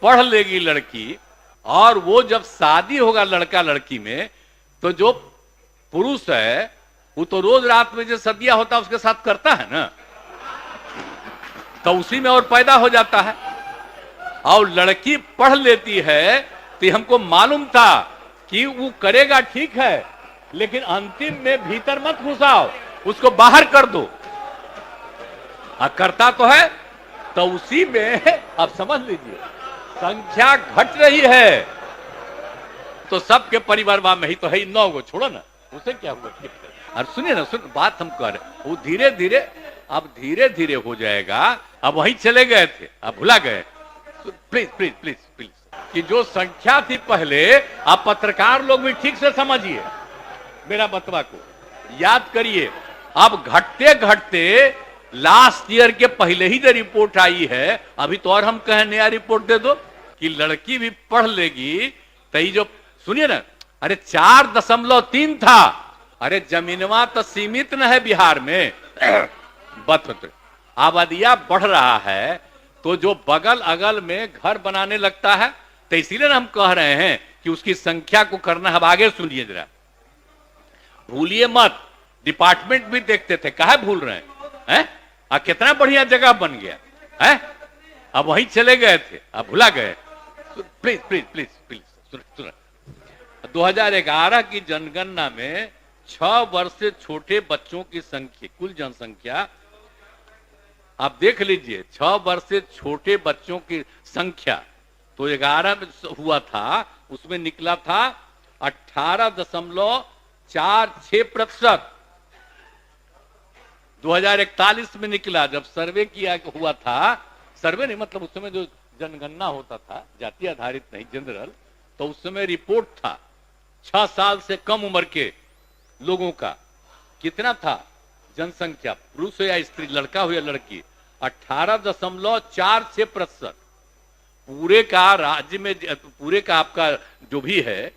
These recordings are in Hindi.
पढ़ लेगी लड़की और वो जब शादी होगा लड़का लड़की में, तो जो पुरुष है वो तो रोज रात में जो सदिया होता है उसके साथ करता है ना, तो उसी में और पैदा हो जाता है। और लड़की पढ़ लेती है तो हमको मालूम था कि वो करेगा ठीक है, लेकिन अंतिम में भीतर मत घुसाओ, उसको बाहर कर दो। करता तो है, तो उसी में अब समझ लीजिए संख्या घट रही है। तो सबके परिवार में ही तो है 9 गो, छोड़ो ना, उसे क्या हुआ। और सुनिए ना, सुन बात हम कर, वो धीरे धीरे अब धीरे धीरे हो जाएगा। अब वहीं चले गए थे, अब भुला गए। प्लीज प्लीज प्लीज प्लीज, कि जो संख्या थी पहले, आप पत्रकार लोग भी ठीक से समझिए मेरा बतवा को, याद करिए। अब घटते घटते लास्ट ईयर के पहले ही जो रिपोर्ट आई है, अभी तो और हम कहें नया रिपोर्ट दे दो कि लड़की भी पढ़ लेगी तो जो, सुनिए ना, अरे 4.3 था। अरे जमीनवा तो सीमित न है बिहार में बत आबादिया बढ़ रहा है, तो जो बगल अगल में घर बनाने लगता है, तो इसीलिए हम कह रहे हैं कि उसकी संख्या को करना। अब आगे सुनिए जरा, भूलिए मत, डिपार्टमेंट भी देखते थे, काहे भूल रहे हैं? कितना बढ़िया जगह बन गया है, अब वहीं चले गए थे, अब भुला गए। प्लीज प्लीज प्लीज प्लीज सुन, 2011 की जनगणना में 6 वर्ष से छोटे बच्चों की संख्या, कुल जनसंख्या आप देख लीजिए, 6 वर्ष से छोटे बच्चों की संख्या तो 11 में हुआ था, उसमें निकला था 18.46%। 2041 में निकला, जब सर्वे किया हुआ था, सर्वे नहीं मतलब उस समय जो जनगणना होता था, जाति आधारित नहीं, जनरल, तो उस समय रिपोर्ट था 6 साल से कम उम्र के लोगों का कितना था जनसंख्या, पुरुष हो या स्त्री, लड़का हो या लड़की, 18.46%। पूरे का राज्य में, पूरे का आपका जो भी है,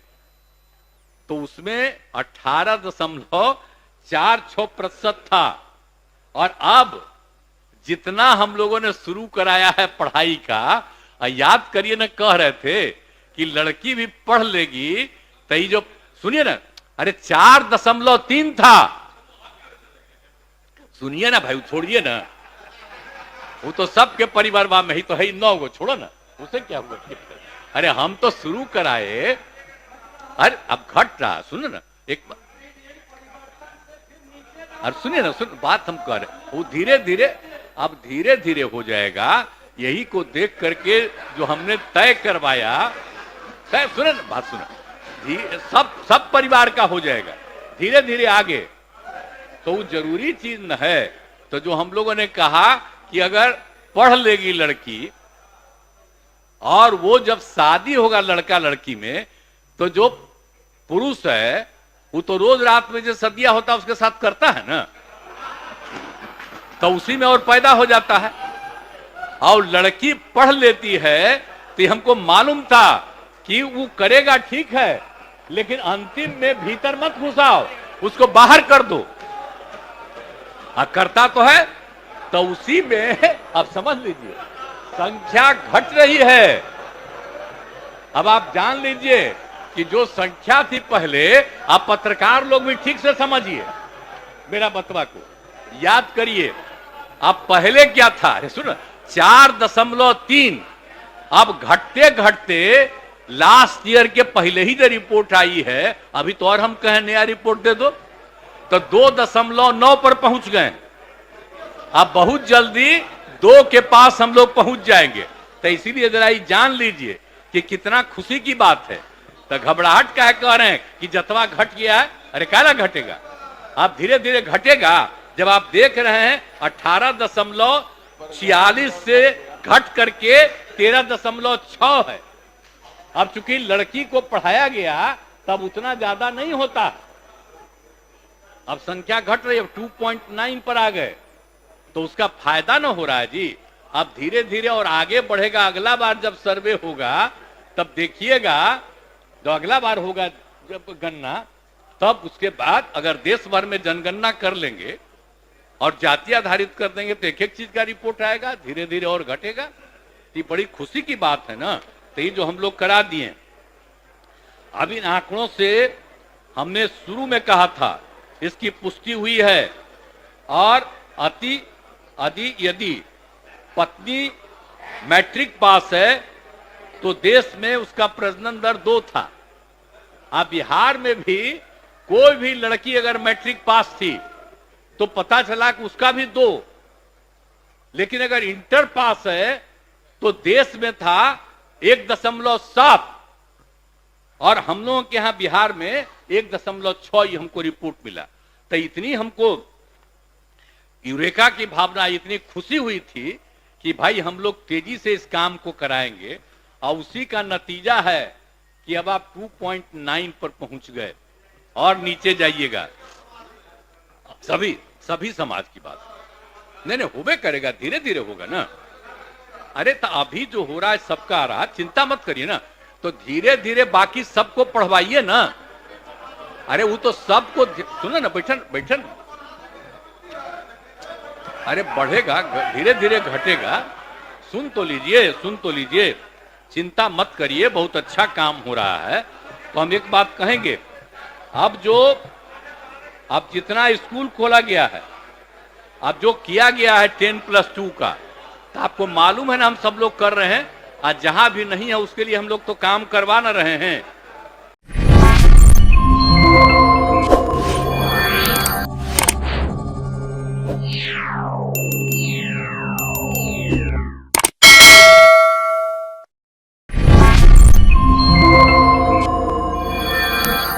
तो उसमें 18.46% था। और अब जितना हम लोगों ने शुरू कराया है पढ़ाई का, याद करिए ना, कह रहे थे कि लड़की भी पढ़ लेगी तो जो, सुनिए ना, अरे 4.3 था। सुनिए ना भाई, छोड़िए ना, वो तो सबके परिवार में ही तो है 9 गो, छोड़ो ना, उसे क्या हुआ। अरे हम तो शुरू कराए, अरे अब घट रहा, सुनो ना एक बार, और सुनिए ना, सुन बात हम कर, वो धीरे धीरे अब धीरे धीरे हो जाएगा। यही को देख करके जो हमने तय करवाया, तय, सुने ना बात, सुनो, सब परिवार का हो जाएगा धीरे धीरे आगे। तो वो जरूरी चीज न है। तो जो हम लोगों ने कहा कि अगर पढ़ लेगी लड़की और वो जब शादी होगा लड़का लड़की में, तो जो पुरुष है वो तो रोज रात में जो सदिया होता है उसके साथ करता है ना, तो उसी में और पैदा हो जाता है। और लड़की पढ़ लेती है तो हमको मालूम था कि वो करेगा ठीक है, लेकिन अंतिम में भीतर मत घुसाओ, उसको बाहर कर दो। करता तो है, तो उसी में अब समझ लीजिए संख्या घट रही है। अब आप जान लीजिए कि जो संख्या थी पहले, आप पत्रकार लोग भी ठीक से समझिए मेरा बतवा को, याद करिए। अब पहले क्या था, अरे सुनो, 4.3, अब घटते घटते लास्ट ईयर के पहले ही जो रिपोर्ट आई है, अभी तो और हम कहें नया रिपोर्ट दे दो, तो 2.9 पर पहुंच गए। अब बहुत जल्दी 2 के पास हम लोग पहुंच जाएंगे। तो इसीलिए जरा ये जान लीजिए कि कितना खुशी की बात है। तो घबराहट क्या कह रहे हैं कि जतवा घट गया है, अरे काला घटेगा, अब धीरे धीरे घटेगा। जब आप देख रहे हैं 18.46 से घट करके 13.6 है। अब चूंकि लड़की को पढ़ाया गया तब उतना ज्यादा नहीं होता, अब संख्या घट रही है, 2.9 पर आ गए, तो उसका फायदा ना हो रहा है जी। अब धीरे धीरे और आगे बढ़ेगा। अगला बार जब सर्वे होगा तब देखिएगा, जो अगला बार होगा जब गणना, तब उसके बाद अगर देश भर में जनगणना कर लेंगे और जाति आधारित कर देंगे तो एक एक चीज का रिपोर्ट आएगा, धीरे धीरे और घटेगा। तो ये बड़ी खुशी की बात है ना। तो ये जो हम लोग करा दिए, अब इन आंकड़ों से हमने शुरू में कहा था, इसकी पुष्टि हुई है। और यदि पत्नी मैट्रिक पास है तो देश में उसका प्रजनन दर 2 था। अब बिहार में भी कोई भी लड़की अगर मैट्रिक पास थी तो पता चला कि उसका भी 2, लेकिन अगर इंटर पास है तो देश में था 1.7, और हम लोगों के यहां बिहार में 1.6 हमको रिपोर्ट मिला। तो इतनी हमको यूरेका की भावना, इतनी खुशी हुई थी कि भाई हम लोग तेजी से इस काम को कराएंगे, और उसी का नतीजा है कि अब आप 2.9 पर पहुंच गए। और नीचे जाइएगा, सभी समाज की बात नहीं होबे करेगा, धीरे धीरे होगा ना। अरे तो अभी जो हो रहा है सबका आ रहा है, चिंता मत करिए ना, तो धीरे धीरे बाकी सबको पढ़वाइए ना। अरे वो तो सबको सुनो ना, बैठन अरे बढ़ेगा, धीरे धीरे घटेगा। सुन तो लीजिए, चिंता मत करिए, बहुत अच्छा काम हो रहा है। तो हम एक बात कहेंगे, अब जितना स्कूल खोला गया है, अब जो किया गया है 10+2 का, तो आपको मालूम है ना, हम सब लोग कर रहे हैं। आज जहां भी नहीं है उसके लिए हम लोग तो काम करवा ना रहे हैं।